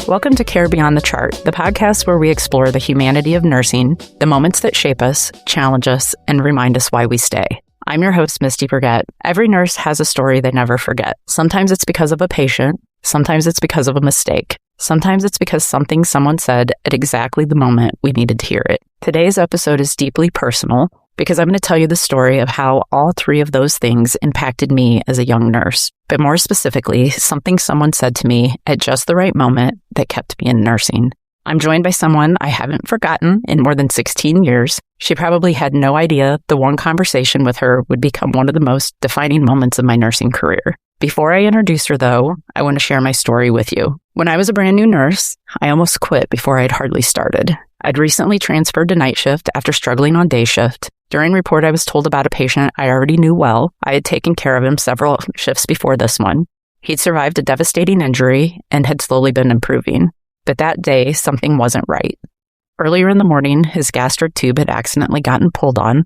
Welcome to Care Beyond the Chart, the podcast where we explore the humanity of nursing, the moments that shape us, challenge us, and remind us why we stay. I'm your host, Misty Burgett. Every nurse has a story they never forget. Sometimes it's because of a patient. Sometimes it's because of a mistake. Sometimes it's because something someone said at exactly the moment we needed to hear it. Today's episode is deeply personal because I'm going to tell you the story of how all three of those things impacted me as a young nurse. But more specifically, something someone said to me at just the right moment that kept me in nursing. I'm joined by someone I haven't forgotten in more than 16 years. She probably had no idea the one conversation with her would become one of the most defining moments of my nursing career. Before I introduce her, though, I want to share my story with you. When I was a brand new nurse, I almost quit before I'd hardly started. I'd recently transferred to night shift after struggling on day shift. During report, I was told about a patient I already knew well. I had taken care of him several shifts before this one. He'd survived a devastating injury and had slowly been improving. But that day, something wasn't right. Earlier in the morning, his gastric tube had accidentally gotten pulled on.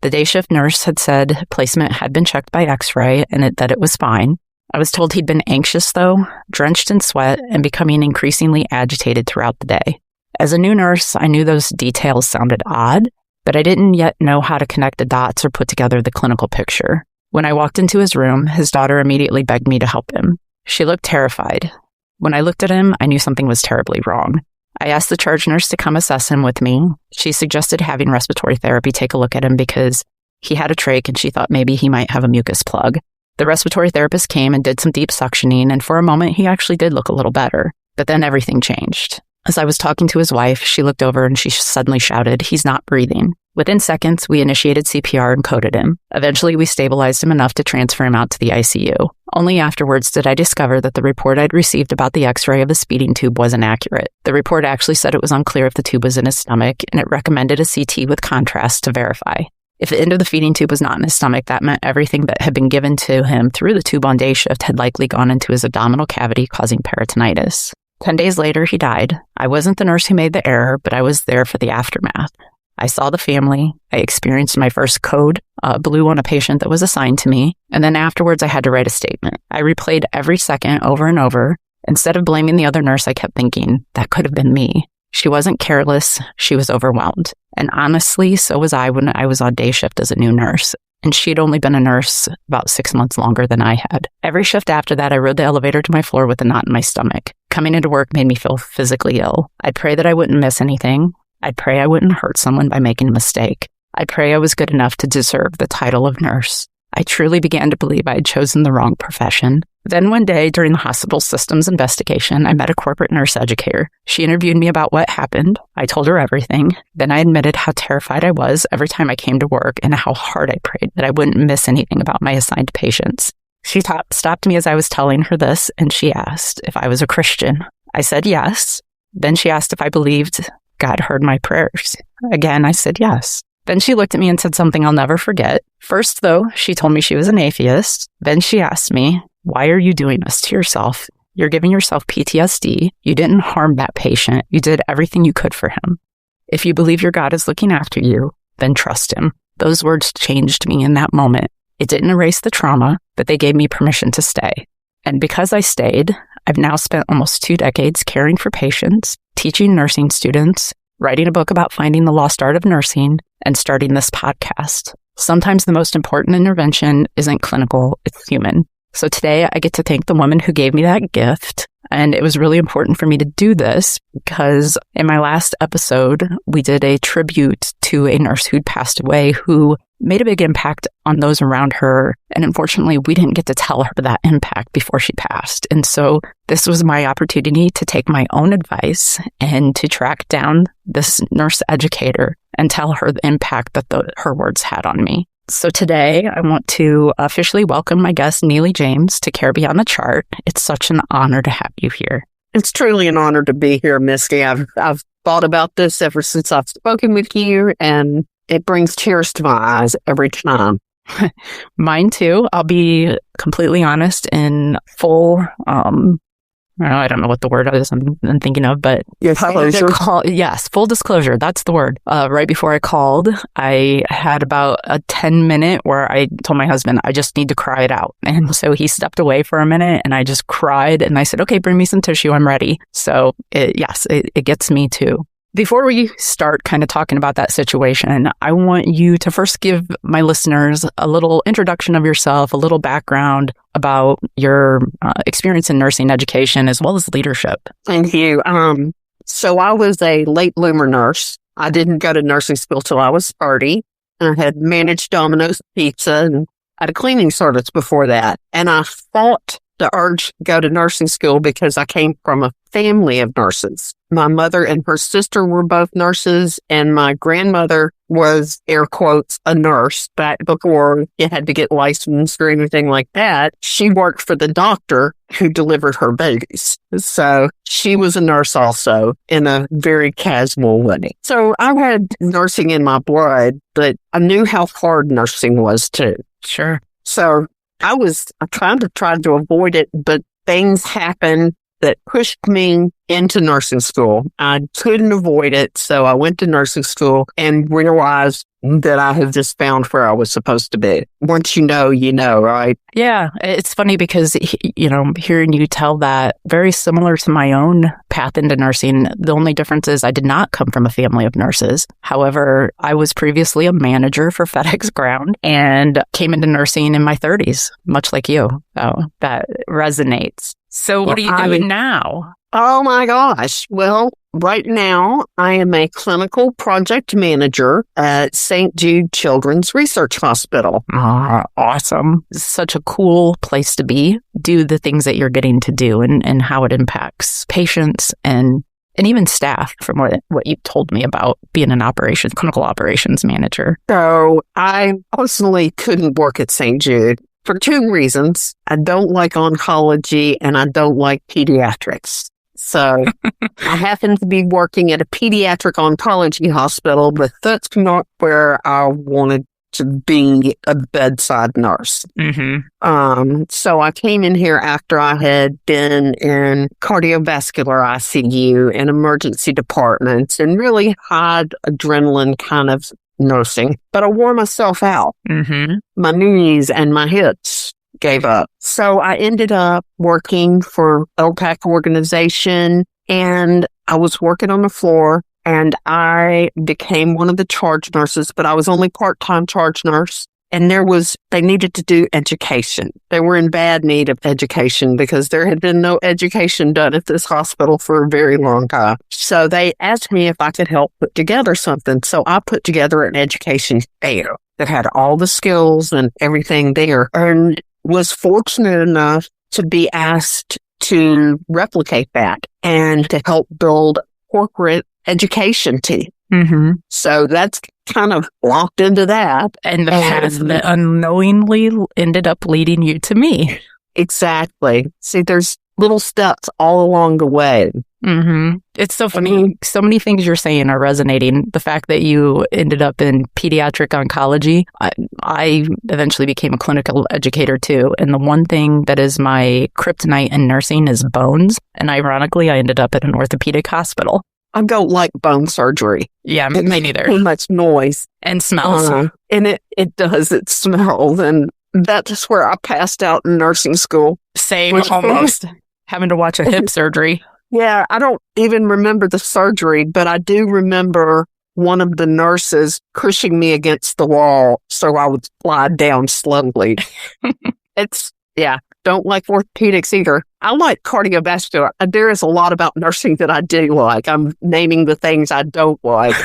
The day shift nurse had said placement had been checked by x-ray and that it was fine. I was told he'd been anxious, though, drenched in sweat, and becoming increasingly agitated throughout the day. As a new nurse, I knew those details sounded odd, but I didn't yet know how to connect the dots or put together the clinical picture. When I walked into his room, his daughter immediately begged me to help him. She looked terrified. When I looked at him, I knew something was terribly wrong. I asked the charge nurse to come assess him with me. She suggested having respiratory therapy take a look at him because he had a trach and she thought maybe he might have a mucus plug. The respiratory therapist came and did some deep suctioning, and for a moment he actually did look a little better. But then everything changed. As I was talking to his wife, she looked over and she suddenly shouted, "He's not breathing." Within seconds, we initiated CPR and coded him. Eventually, we stabilized him enough to transfer him out to the ICU. Only afterwards did I discover that the report I'd received about the x-ray of the speeding tube wasn't accurate. The report actually said it was unclear if the tube was in his stomach, and it recommended a CT with contrast to verify. If the end of the feeding tube was not in his stomach, that meant everything that had been given to him through the tube on day shift had likely gone into his abdominal cavity, causing peritonitis. 10 days later, he died. I wasn't the nurse who made the error, but I was there for the aftermath. I saw the family. I experienced my first code blue on a patient that was assigned to me. And then afterwards, I had to write a statement. I replayed every second over and over. Instead of blaming the other nurse, I kept thinking, that could have been me. She wasn't careless. She was overwhelmed. And honestly, so was I when I was on day shift as a new nurse. And she'd only been a nurse about 6 months longer than I had. Every shift after that, I rode the elevator to my floor with a knot in my stomach. Coming into work made me feel physically ill. I'd pray that I wouldn't miss anything. I'd pray I wouldn't hurt someone by making a mistake. I'd pray I was good enough to deserve the title of nurse. I truly began to believe I had chosen the wrong profession. Then one day, during the hospital systems investigation, I met a corporate nurse educator. She interviewed me about what happened. I told her everything. Then I admitted how terrified I was every time I came to work and how hard I prayed that I wouldn't miss anything about my assigned patients. She stopped me as I was telling her this, and she asked if I was a Christian. I said yes. Then she asked if I believed God heard my prayers. Again, I said yes. Then she looked at me and said something I'll never forget. First, though, she told me she was an atheist. Then she asked me, "Why are you doing this to yourself? You're giving yourself PTSD. You didn't harm that patient. You did everything you could for him. If you believe your God is looking after you, then trust him." Those words changed me in that moment. It didn't erase the trauma, but they gave me permission to stay. And because I stayed, I've now spent almost 2 decades caring for patients, teaching nursing students, writing a book about finding the lost art of nursing, and starting this podcast. Sometimes the most important intervention isn't clinical, it's human. So today I get to thank the woman who gave me that gift. And it was really important for me to do this because in my last episode, we did a tribute to a nurse who'd passed away who made a big impact on those around her. And unfortunately, we didn't get to tell her that impact before she passed. And so this was my opportunity to take my own advice and to track down this nurse educator and tell her the impact that her words had on me. So today, I want to officially welcome my guest, Neely James, to Care Beyond the Chart. It's such an honor to have you here. It's truly an honor to be here, Misty. I've thought about this ever since I've spoken with you, and it brings tears to my eyes every time. Mine too. I'll be completely honest, in full I don't know what the word is I'm thinking of, but Disclosure. Yes, full disclosure. That's the word. Right before I called, I had about a 10-minute where I told my husband, I just need to cry it out. And so he stepped away for a minute and I just cried and I said, okay, bring me some tissue. I'm ready. So it gets me too. Before we start kind of talking about that situation, I want you to first give my listeners a little introduction of yourself, a little background about your experience in nursing education as well as leadership. Thank you. So I was a late bloomer nurse. I didn't go to nursing school till I was 30. I had managed Domino's Pizza and had a cleaning service before that. And I fought the urge to go to nursing school because I came from a family of nurses. My mother and her sister were both nurses, and my grandmother was, air quotes, a nurse back before you had to get licensed or anything like that. She worked for the doctor who delivered her babies. So she was a nurse also in a very casual way. So I had nursing in my blood, but I knew how hard nursing was too. Sure. So I tried to avoid it, but things happened that pushed me into nursing school. I couldn't avoid it, so I went to nursing school and realized that I had just found where I was supposed to be. Once you know, right? Yeah, it's funny because, hearing you tell that, very similar to my own path into nursing. The only difference is I did not come from a family of nurses. However, I was previously a manager for FedEx Ground and came into nursing in my 30s, much like you. So that resonates. So what are you doing now? Oh my gosh. Well, right now I am a clinical project manager at St. Jude Children's Research Hospital. Awesome. Such a cool place to be. Do the things that you're getting to do and how it impacts patients and even staff, from what you told me about being an clinical operations manager. So I personally couldn't work at St. Jude for two reasons. I don't like oncology and I don't like pediatrics. So I happen to be working at a pediatric oncology hospital, but that's not where I wanted to be a bedside nurse. Mm-hmm. So I came in here after I had been in cardiovascular ICU and emergency departments and really high adrenaline kind of nursing. But I wore myself out. Mm-hmm. My knees and my hips gave up. So I ended up working for LTAC organization, and I was working on the floor, and I became one of the charge nurses, but I was only part-time charge nurse. And they needed to do education. They were in bad need of education because there had been no education done at this hospital for a very long time. So they asked me if I could help put together something. So I put together an education fair that had all the skills and everything there, and was fortunate enough to be asked to replicate that and to help build corporate education team. Mm-hmm. So that's kind of locked into that. And the path that unknowingly ended up leading you to me. Exactly. See, there's little steps all along the way. Mm-hmm. It's so funny. So many things you're saying are resonating. The fact that you ended up in pediatric oncology. I eventually became a clinical educator too. And the one thing that is my kryptonite in nursing is bones. And ironically, I ended up at an orthopedic hospital. I don't like bone surgery. Yeah, me neither. Too much noise. And smells. And it does. It smells. And that's where I passed out in nursing school. Same, almost. Having to watch a hip surgery. Yeah, I don't even remember the surgery, but I do remember one of the nurses pushing me against the wall so I would slide down slowly. Don't like orthopedics either. I like cardiovascular. There is a lot about nursing that I do like. I'm naming the things I don't like.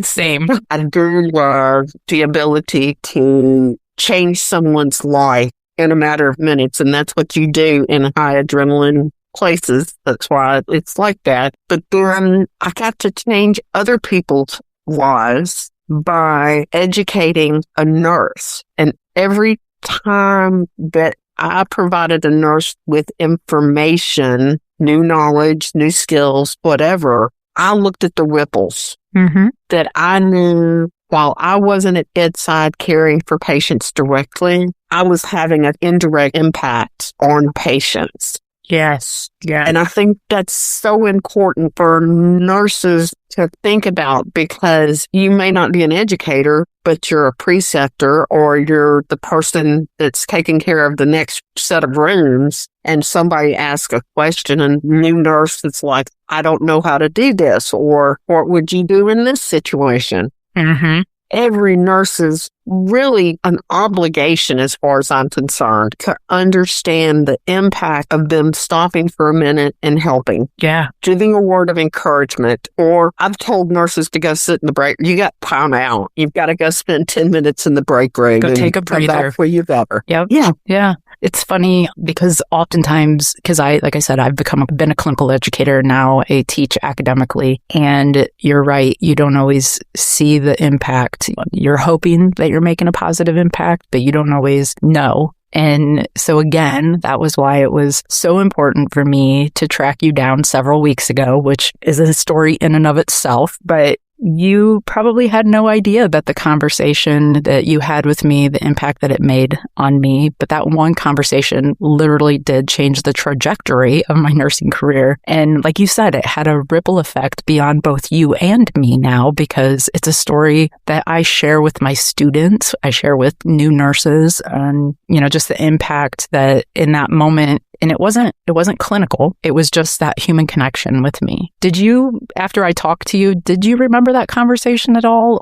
Same. I do love the ability to change someone's life in a matter of minutes, and that's what you do in high adrenaline places. That's why it's like that. But then I got to change other people's lives by educating a nurse. And every time that I provided a nurse with information, new knowledge, new skills, whatever, I looked at the ripples that I knew while I wasn't at bedside caring for patients directly, I was having an indirect impact on patients. Yes. Yeah. And I think that's so important for nurses to think about, because you may not be an educator, but you're a preceptor, or you're the person that's taking care of the next set of rooms, and somebody asks a question, and new nurse that's like, I don't know how to do this, or what would you do in this situation? Mm-hmm. Every nurse is really an obligation, as far as I'm concerned, to understand the impact of them stopping for a minute and helping. Yeah. Giving a word of encouragement. Or I've told nurses to go sit in the break. You got time out. You've got to go spend 10 minutes in the break room. Go take a breather. Come back where you've ever. Yep. Yeah. Yeah. It's funny because oftentimes, because like I said, I've been a clinical educator. Now I teach academically. And you're right. You don't always see the impact. You're hoping that you're making a positive impact, but you don't always know. And so again, that was why it was so important for me to track you down several weeks ago, which is a story in and of itself. But you probably had no idea that the conversation that you had with me, the impact that it made on me. But that one conversation literally did change the trajectory of my nursing career. And like you said, it had a ripple effect beyond both you and me now, because it's a story that I share with my students. I share with new nurses, and, just the impact that in that moment. And it wasn't clinical. It was just that human connection with me. Did you, after I talked to you, did you remember that conversation at all?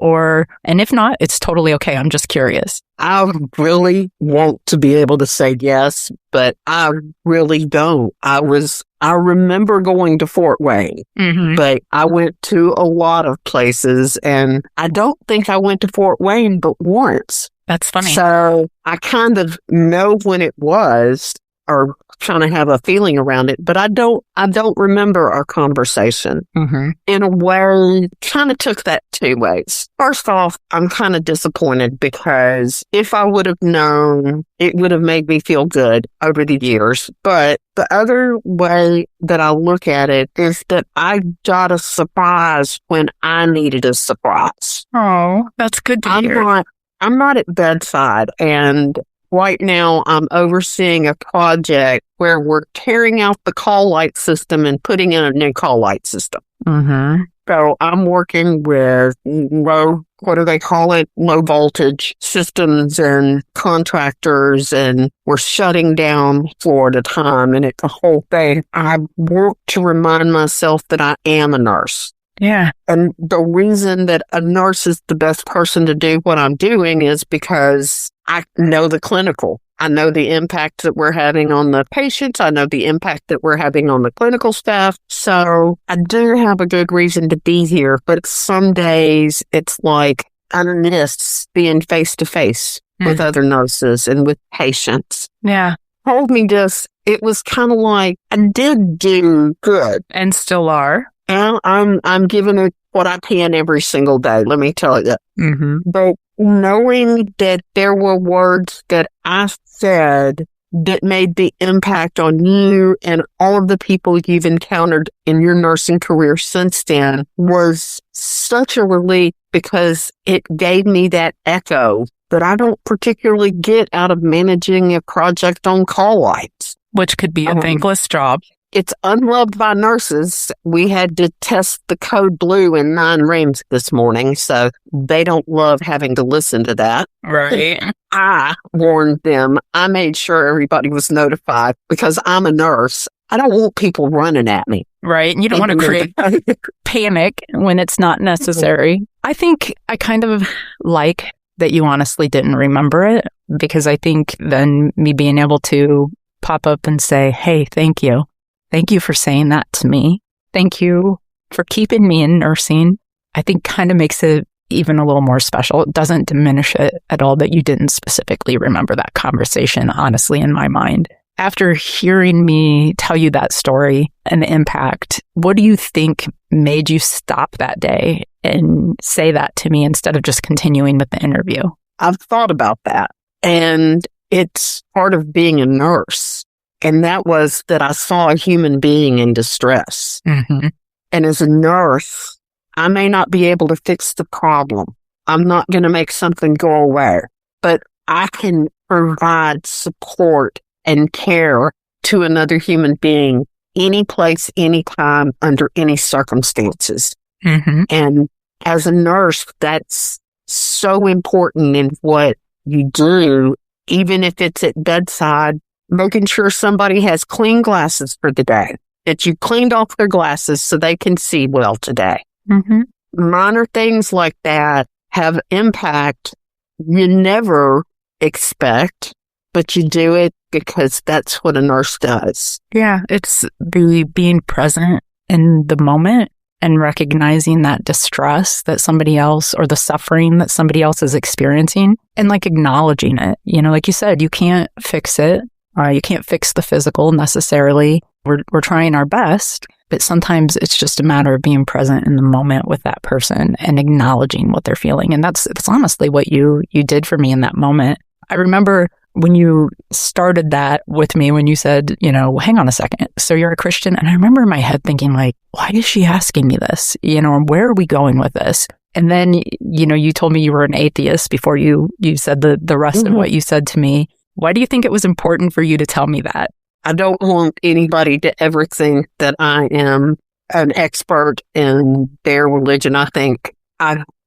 And if not, it's totally okay. I'm just curious. I really want to be able to say yes, but I really don't. I remember going to Fort Wayne, but I went to a lot of places, and I don't think I went to Fort Wayne but once. That's funny. So I kind of know when it was, or kind of have a feeling around it, but I don't remember our conversation. In a way, kind of took that two ways. First off, I'm kind of disappointed, because if I would have known, it would have made me feel good over the years. But the other way that I look at it is that I got a surprise when I needed a surprise. Oh, that's good to hear. I'm not at bedside, and right now, I'm overseeing a project where we're tearing out the call light system and putting in a new call light system. So I'm working with low voltage systems and contractors, and we're shutting down floor at a time, and it's a whole thing. I work to remind myself that I am a nurse. Yeah. And the reason that a nurse is the best person to do what I'm doing is because I know the clinical. I know the impact that we're having on the patients. I know the impact that we're having on the clinical staff. So I do have a good reason to be here. But some days it's like I miss being face to face with other nurses and with patients. Yeah. Told me this. It was kind of like I did do good. And still are. And I'm giving it what I can every single day, let me tell you. But knowing that there were words that I said that made the impact on you and all of the people you've encountered in your nursing career since then was such a relief, because it gave me that echo that I don't particularly get out of managing a project on call lights. Which could be a thankless job. It's unloved by nurses. We had to test the code blue in 9 rooms this morning, so they don't love having to listen to that. Right. I warned them. I made sure everybody was notified, because I'm a nurse. I don't want people running at me. Right. And you don't want to create panic when it's not necessary. I think I kind of like that you honestly didn't remember it, because I think then me being able to pop up and say, hey, thank you. Thank you for saying that to me. Thank you for keeping me in nursing. I think kind of makes it even a little more special. It doesn't diminish it at all that you didn't specifically remember that conversation, honestly, in my mind. After hearing me tell you that story and the impact, what do you think made you stop that day and say that to me instead of just continuing with the interview? I've thought about that, and it's part of being a nurse. And that was that I saw a human being in distress. And as a nurse, I may not be able to fix the problem. I'm not going to make something go away, but I can provide support and care to another human being any place, anytime, under any circumstances. Mm-hmm. And as a nurse, that's so important in what you do, even if it's at bedside, making sure somebody has clean glasses for the day, that you cleaned off their glasses so they can see well today. Mm-hmm. Minor things like that have impact you never expect, but you do it because that's what a nurse does. Yeah, it's the being present in the moment and recognizing that distress that somebody else, or the suffering that somebody else is experiencing, and like acknowledging it. You know, like you said, you can't fix it. You can't fix the physical necessarily. We're trying our best, but sometimes it's just a matter of being present in the moment with that person and acknowledging what they're feeling. And that's honestly what you did for me in that moment. I remember when you started that with me, when you said, you know, hang on a second, so you're a Christian? And I remember in my head thinking, like, why is she asking me this? You know, where are we going with this? And then, you know, you told me you were an atheist before you said the rest of what you said to me. Why do you think it was important for you to tell me that? I don't want anybody to ever think that I am an expert in their religion.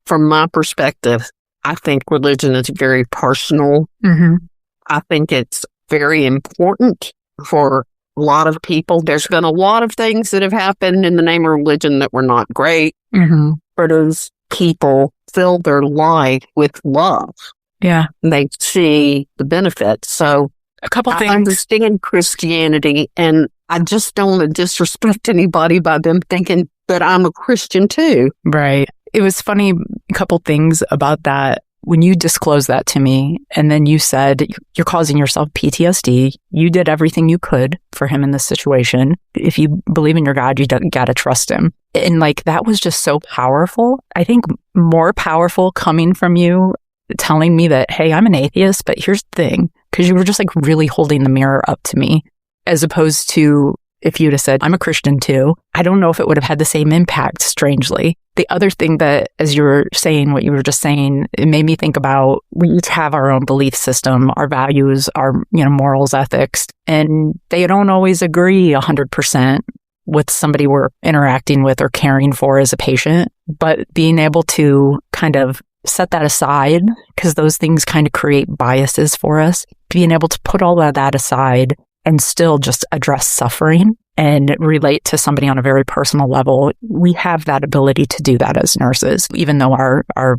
From my perspective, I think religion is very personal. Mm-hmm. I think it's very important for a lot of people. There's been a lot of things that have happened in the name of religion that were not great. Mm-hmm. For those people fill their life with love. Yeah. They see the benefits. So a couple things. I understand Christianity, and I just don't want to disrespect anybody by them thinking that I'm a Christian too. Right. It was funny, a couple things about that. When you disclosed that to me, and then you said you're causing yourself PTSD, you did everything you could for him in this situation. If you believe in your God, you got to trust him. And like, that was just so powerful. I think more powerful coming from you telling me that, hey, I'm an atheist, but here's the thing, because you were just like really holding the mirror up to me, as opposed to if you'd have said, I'm a Christian too. I don't know if it would have had the same impact, strangely. The other thing that, as you were saying, what you were just saying, it made me think about, we each have our own belief system, our values, our, you know, morals, ethics, and they don't always agree 100% with somebody we're interacting with or caring for as a patient. But being able to kind of set that aside, because those things kind of create biases for us, being able to put all of that aside and still just address suffering and relate to somebody on a very personal level, we have that ability to do that as nurses, even though our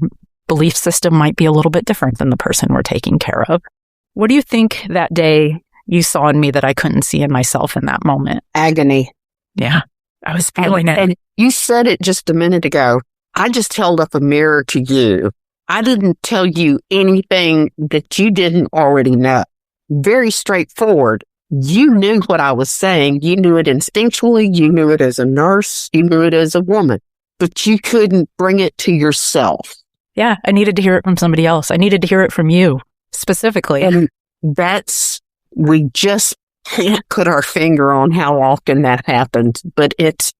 belief system might be a little bit different than the person we're taking care of. What do you think that day you saw in me that I couldn't see in myself in that moment? Agony. Yeah, I was feeling it. And you said it just a minute ago. I just held up a mirror to you. I didn't tell you anything that you didn't already know. Very straightforward. You knew what I was saying. You knew it instinctually. You knew it as a nurse. You knew it as a woman, but you couldn't bring it to yourself. Yeah, I needed to hear it from somebody else. I needed to hear it from you specifically. And we just can't put our finger on how often that happens, but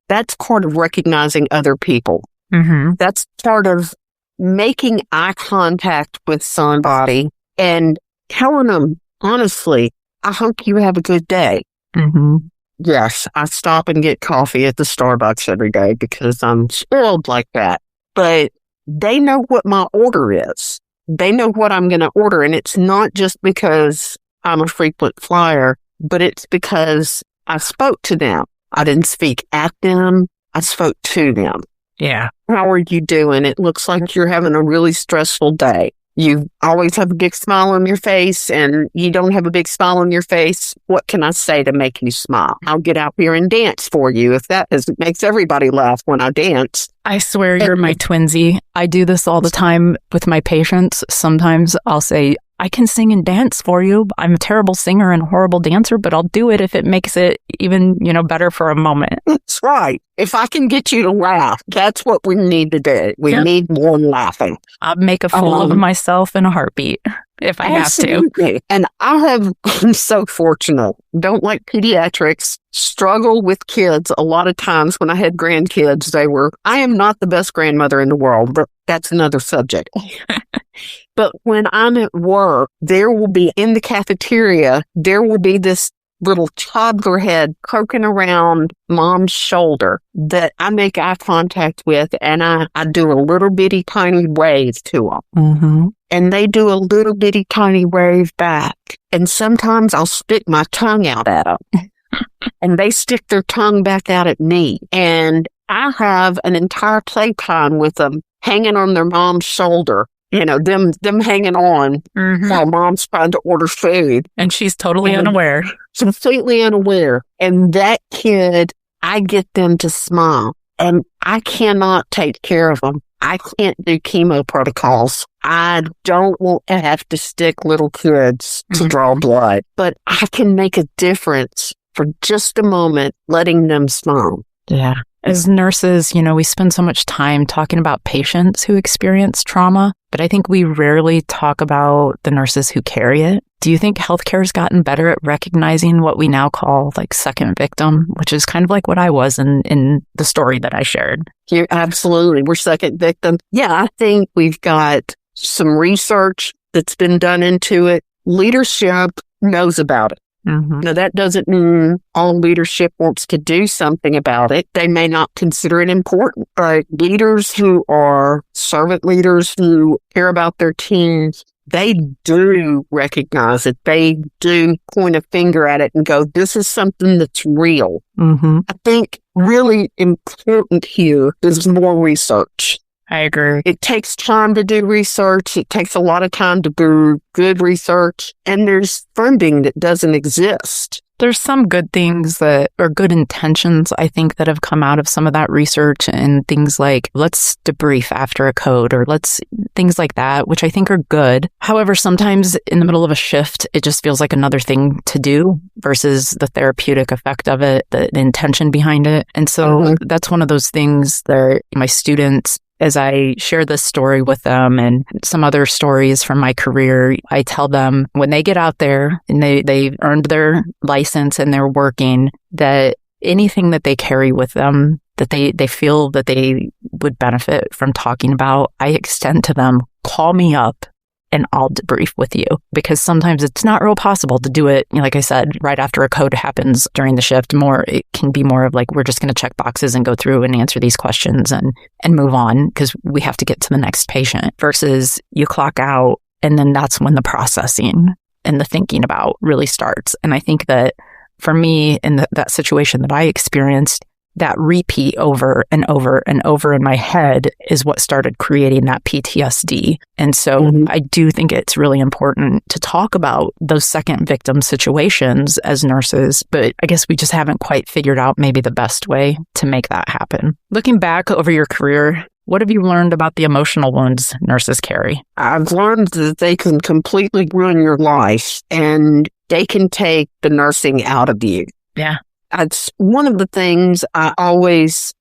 that's part of recognizing other people. Mm-hmm. That's part of making eye contact with somebody and telling them, honestly, I hope you have a good day. Mm-hmm. Yes, I stop and get coffee at the Starbucks every day because I'm spoiled like that. But they know what my order is. They know what I'm going to order. And it's not just because I'm a frequent flyer, but it's because I spoke to them. I didn't speak at them. I spoke to them. Yeah. How are you doing? It looks like you're having a really stressful day. You always have a big smile on your face, and you don't have a big smile on your face. What can I say to make you smile? I'll get out here and dance for you if makes everybody laugh when I dance. I swear you're my twinsy. I do this all the time with my patients. Sometimes I'll say, I can sing and dance for you. I'm a terrible singer and a horrible dancer, but I'll do it if it makes it even, better for a moment. That's right. If I can get you to laugh, that's what we need to do. We need more laughing. I'll make a fool of myself in a heartbeat if I absolutely. have to. And I'm so fortunate. Don't like pediatrics, struggle with kids. A lot of times when I had grandkids, I am not the best grandmother in the world, but that's another subject. But when I'm at work, there will be in the cafeteria, there will be this little toddler head croaking around mom's shoulder that I make eye contact with, and I do a little bitty tiny wave to them. Mm-hmm. And they do a little bitty tiny wave back. And sometimes I'll stick my tongue out at them. And they stick their tongue back out at me. And I have an entire playtime with them hanging on their mom's shoulder. You know, them hanging on while mom's trying to order food. And she's totally unaware. Completely unaware. And that kid, I get them to smile. And I cannot take care of them. I can't do chemo protocols. I don't want to have to stick little kids to draw blood. But I can make a difference for just a moment, letting them smile. Yeah. As nurses, you know, we spend so much time talking about patients who experience trauma, but I think we rarely talk about the nurses who carry it. Do you think healthcare has gotten better at recognizing what we now call like second victim, which is kind of like what I was in the story that I shared? Absolutely. We're second victim. Yeah, I think we've got some research that's been done into it. Leadership knows about it. Now, that doesn't mean all leadership wants to do something about it. They may not consider it important, but leaders who are servant leaders who care about their teams, they do recognize it. They do point a finger at it and go, this is something that's real. I think really important here is more research. I agree. It takes time to do research. It takes a lot of time to do good research. And there's funding that doesn't exist. There's some good things that are good intentions, I think, that have come out of some of that research, and things like let's debrief after a code or things like that, which I think are good. However, sometimes in the middle of a shift, it just feels like another thing to do versus the therapeutic effect of it, the intention behind it. And so that's one of those things that my students, as I share this story with them and some other stories from my career, I tell them when they get out there and they've earned their license and they're working, that anything that they carry with them that they feel that they would benefit from talking about, I extend to them, call me up and I'll debrief with you, because sometimes it's not real possible to do it. You know, like I said, right after a code happens during the shift, it can be more of like, we're just going to check boxes and go through and answer these questions and move on because we have to get to the next patient, versus you clock out and then that's when the processing and the thinking about really starts. And I think that for me in that situation that I experienced, that repeat over and over and over in my head is what started creating that PTSD. And so I do think it's really important to talk about those second victim situations as nurses, but I guess we just haven't quite figured out maybe the best way to make that happen. Looking back over your career, what have you learned about the emotional wounds nurses carry? I've learned that they can completely ruin your life and they can take the nursing out of you. Yeah. It's one of the things I always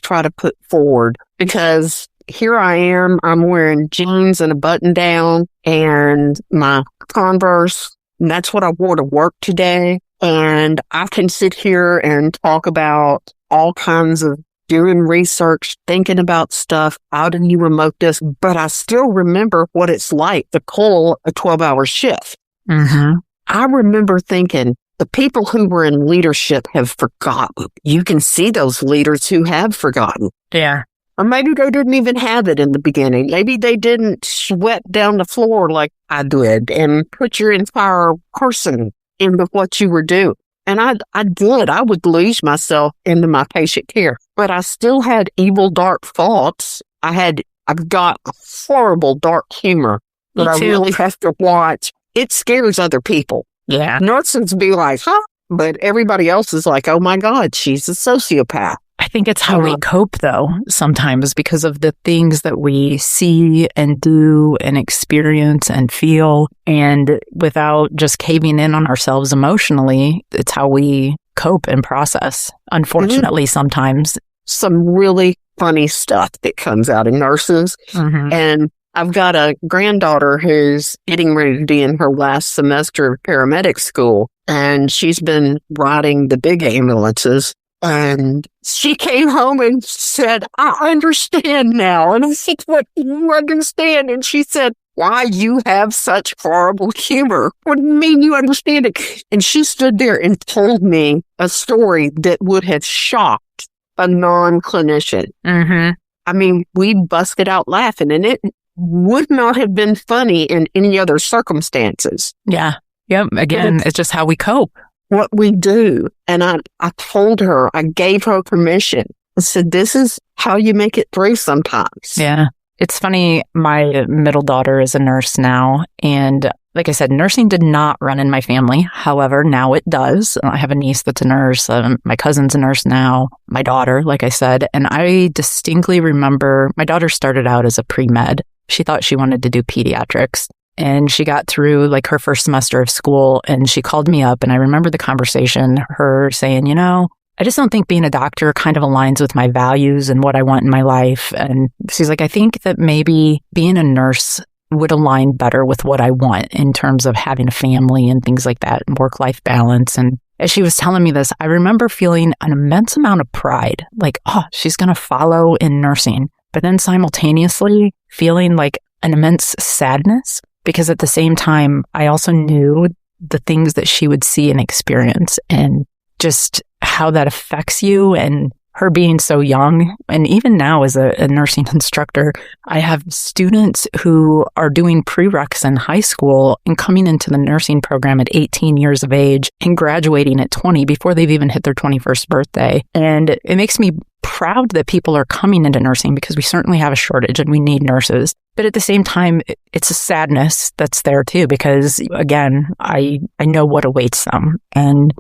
try to put forward, because here I am, I'm wearing jeans and a button down and my Converse, and that's what I wore to work today. And I can sit here and talk about all kinds of doing research, thinking about stuff. How do you remote this? But I still remember what it's like to pull a 12-hour shift. I remember thinking, the people who were in leadership have forgotten. You can see those leaders who have forgotten. Yeah. Or maybe they didn't even have it in the beginning. Maybe they didn't sweat down the floor like I did and put your entire person into what you were doing. And I did. I would lose myself into my patient care. But I still had evil, dark thoughts. I've got horrible, dark humor that I really have to watch. It scares other people. Yeah. Nurses be like, huh? But everybody else is like, oh my God, she's a sociopath. I think it's how we cope, though, sometimes because of the things that we see and do and experience and feel. And without just caving in on ourselves emotionally, it's how we cope and process, unfortunately, sometimes. Some really funny stuff that comes out in nurses. And I've got a granddaughter who's getting ready to be in her last semester of paramedic school, and she's been riding the big ambulances. And she came home and said, I understand now. And I said, what do you understand? And she said, why you have such horrible humor. What do you mean you understand it? And she stood there and told me a story that would have shocked a non-clinician. Mm-hmm. I mean, we busted out laughing, and it would not have been funny in any other circumstances. Yeah. Yep. Again, it's just how we cope. What we do. And I told her, I gave her permission. I said, this is how you make it through sometimes. Yeah. It's funny. My middle daughter is a nurse now. And like I said, nursing did not run in my family. However, now it does. I have a niece that's a nurse. My cousin's a nurse now. My daughter, like I said. And I distinctly remember my daughter started out as a pre-med. She thought she wanted to do pediatrics. And she got through like her first semester of school and she called me up. And I remember the conversation, her saying, I just don't think being a doctor kind of aligns with my values and what I want in my life. And she's like, I think that maybe being a nurse would align better with what I want in terms of having a family and things like that and work-life balance. And as she was telling me this, I remember feeling an immense amount of pride, like, oh, she's going to follow in nursing. But then simultaneously feeling like an immense sadness. Because at the same time, I also knew the things that she would see and experience and just how that affects you and her being so young. And even now as a nursing instructor, I have students who are doing prereqs in high school and coming into the nursing program at 18 years of age and graduating at 20 before they've even hit their 21st birthday. And it makes me proud that people are coming into nursing because we certainly have a shortage and we need nurses. But at the same time, it's a sadness that's there too, because again, I know what awaits them and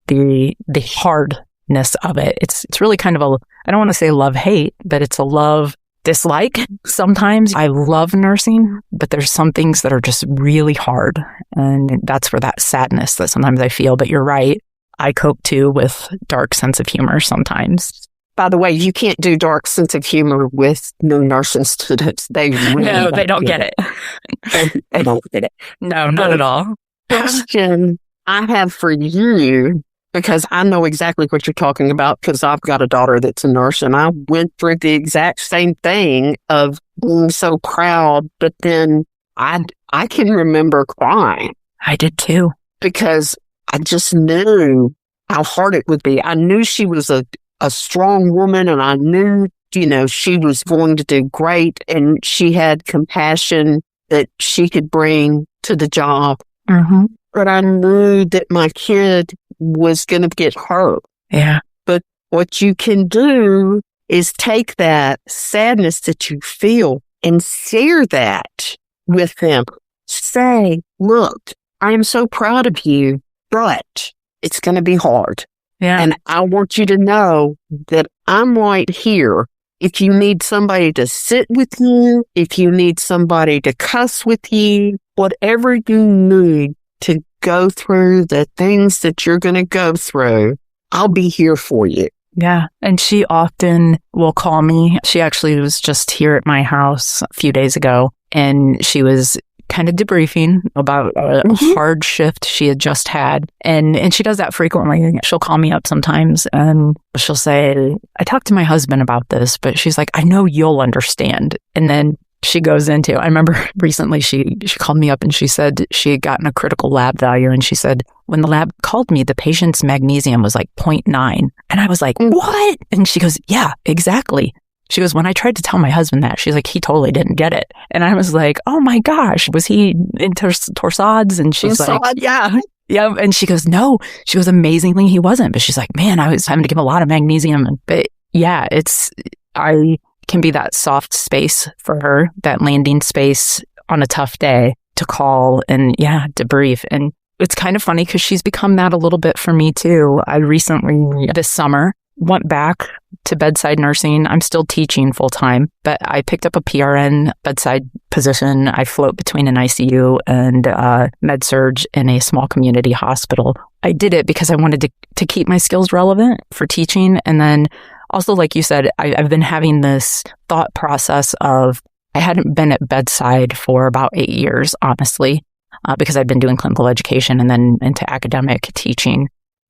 the hardness of it. It's really kind of I don't want to say love-hate, but it's a love-dislike. Sometimes I love nursing, but there's some things that are just really hard. And that's where that sadness that sometimes I feel. But you're right. I cope too with dark sense of humor sometimes. By the way, you can't do dark sense of humor with new nursing students. They don't get it. They don't get it. No, not at all. Question I have for you, because I know exactly what you're talking about, because I've got a daughter that's a nurse, and I went through the exact same thing of being so proud, but then I can remember crying. I did too. Because I just knew how hard it would be. I knew she was a strong woman, and I knew, she was going to do great, and she had compassion that she could bring to the job. Mm-hmm. But I knew that my kid was going to get hurt. Yeah. But what you can do is take that sadness that you feel and share that with them. Say, look, I am so proud of you, but it's going to be hard. Yeah. And I want you to know that I'm right here. If you need somebody to sit with you, if you need somebody to cuss with you, whatever you need to go through the things that you're going to go through, I'll be here for you. Yeah. And she often will call me. She actually was just here at my house a few days ago, and she was kind of debriefing about a hard shift she had just had. And she does that frequently. She'll call me up sometimes and she'll say, I talked to my husband about this, but she's like, I know you'll understand. And then she goes into, I remember recently she called me up and she said she had gotten a critical lab value. And she said, when the lab called me, the patient's magnesium was like 0.9. And I was like, what? And she goes, yeah, exactly. She goes, when I tried to tell my husband that, she's like, he totally didn't get it. And I was like, oh my gosh, was he in torsades? And she's like, yeah. Yeah. And she goes, no. She goes, amazingly, he wasn't. But she's like, man, I was having to give a lot of magnesium. But yeah, I can be that soft space for her, that landing space on a tough day to call and debrief. And it's kind of funny because she's become that a little bit for me too. I recently, this summer, went back to bedside nursing. I'm still teaching full time, but I picked up a PRN bedside position. I float between an ICU and med-surg in a small community hospital. I did it because I wanted to keep my skills relevant for teaching. And then also, like you said, I've been having this thought process of I hadn't been at bedside for about 8 years, honestly, because I'd been doing clinical education and then into academic teaching.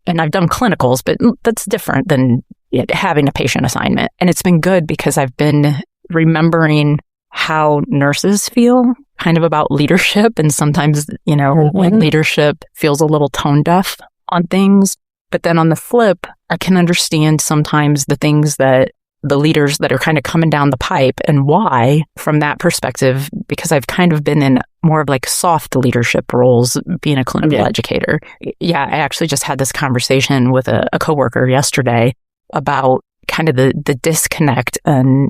And I've done clinicals, but that's different than having a patient assignment. And it's been good because I've been remembering how nurses feel kind of about leadership. And sometimes, when leadership feels a little tone deaf on things. But then on the flip, I can understand sometimes the things that the leaders that are kind of coming down the pipe and why from that perspective, because I've kind of been in more of like soft leadership roles being a clinical educator. Yeah, I actually just had this conversation with a coworker yesterday about kind of the disconnect and,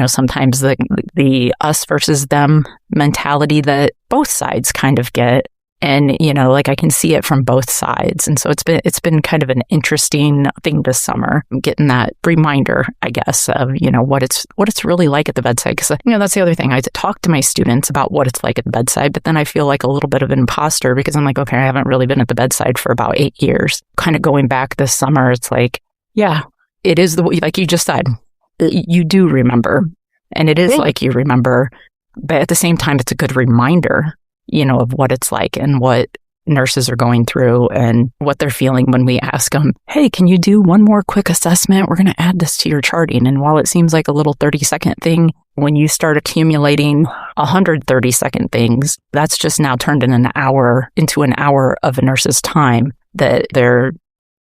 sometimes the us versus them mentality that both sides kind of get. And, I can see it from both sides. And so it's been kind of an interesting thing this summer, getting that reminder, I guess, of, what it's really like at the bedside. Because, that's the other thing. I talk to my students about what it's like at the bedside, but then I feel like a little bit of an imposter because I'm like, okay, I haven't really been at the bedside for about 8 years. Kind of going back this summer, it's like, yeah, it is like you just said, you do remember. And it is like you remember, but at the same time, it's a good reminder of what it's like and what nurses are going through and what they're feeling when we ask them, hey, can you do one more quick assessment? We're going to add this to your charting. And while it seems like a little 30-second thing, when you start accumulating 130-second things, that's just now turned into an hour of a nurse's time that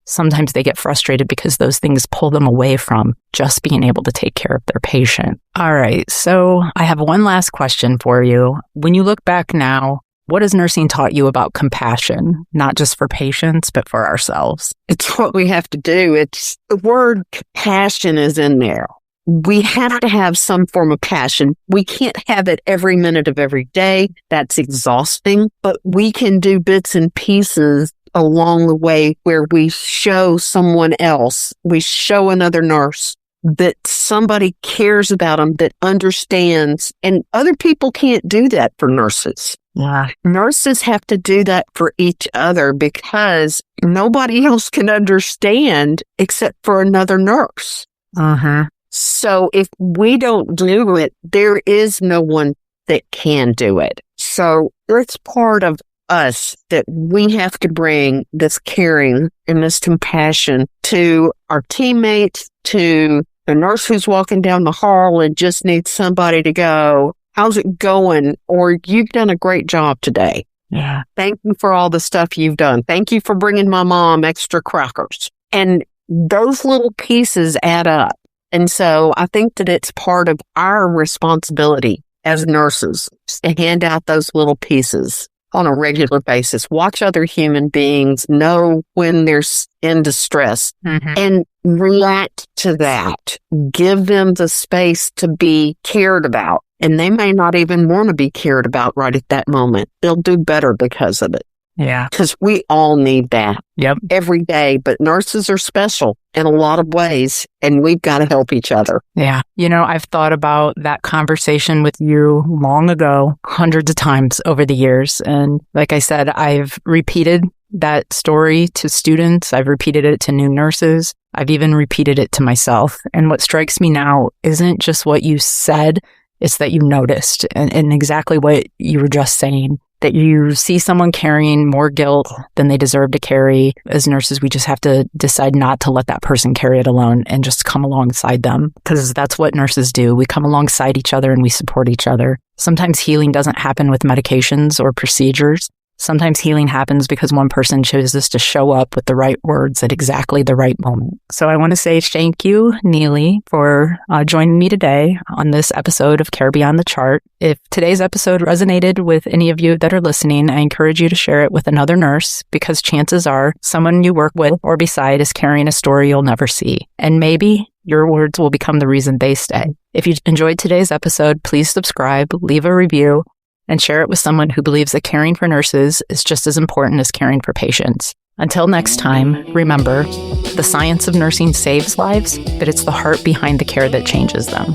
sometimes they get frustrated because those things pull them away from just being able to take care of their patient. All right. So I have one last question for you. When you look back now, what has nursing taught you about compassion, not just for patients, but for ourselves? It's what we have to do. It's the word compassion is in there. We have to have some form of passion. We can't have it every minute of every day. That's exhausting, but we can do bits and pieces along the way where we show someone else, we show another nurse that somebody cares about them, that understands, and other people can't do that for nurses. Yeah. Nurses have to do that for each other because nobody else can understand except for another nurse. Uh-huh. So if we don't do it, there is no one that can do it. So it's part of us that we have to bring this caring and this compassion to our teammates, to the nurse who's walking down the hall and just needs somebody to go, how's it going? Or you've done a great job today. Yeah. Thank you for all the stuff you've done. Thank you for bringing my mom extra crackers. And those little pieces add up. And so I think that it's part of our responsibility as nurses to hand out those little pieces on a regular basis. Watch other human beings, know when they're in distress, and react to that. Give them the space to be cared about. And they may not even want to be cared about right at that moment. They'll do better because of it. Yeah. Because we all need that every day. But nurses are special in a lot of ways, and we've got to help each other. Yeah. I've thought about that conversation with you long ago, hundreds of times over the years. And like I said, I've repeated that story to students. I've repeated it to new nurses. I've even repeated it to myself. And what strikes me now isn't just what you said, it's that you noticed and exactly what you were just saying. That you see someone carrying more guilt than they deserve to carry. As nurses, we just have to decide not to let that person carry it alone and just come alongside them, because that's what nurses do. We come alongside each other and we support each other. Sometimes healing doesn't happen with medications or procedures. Sometimes healing happens because one person chooses to show up with the right words at exactly the right moment. So I want to say thank you, Neely, for joining me today on this episode of Care Beyond the Chart. If today's episode resonated with any of you that are listening, I encourage you to share it with another nurse, because chances are someone you work with or beside is carrying a story you'll never see. And maybe your words will become the reason they stay. If you enjoyed today's episode, please subscribe, leave a review, and share it with someone who believes that caring for nurses is just as important as caring for patients. Until next time, remember, the science of nursing saves lives, but it's the heart behind the care that changes them.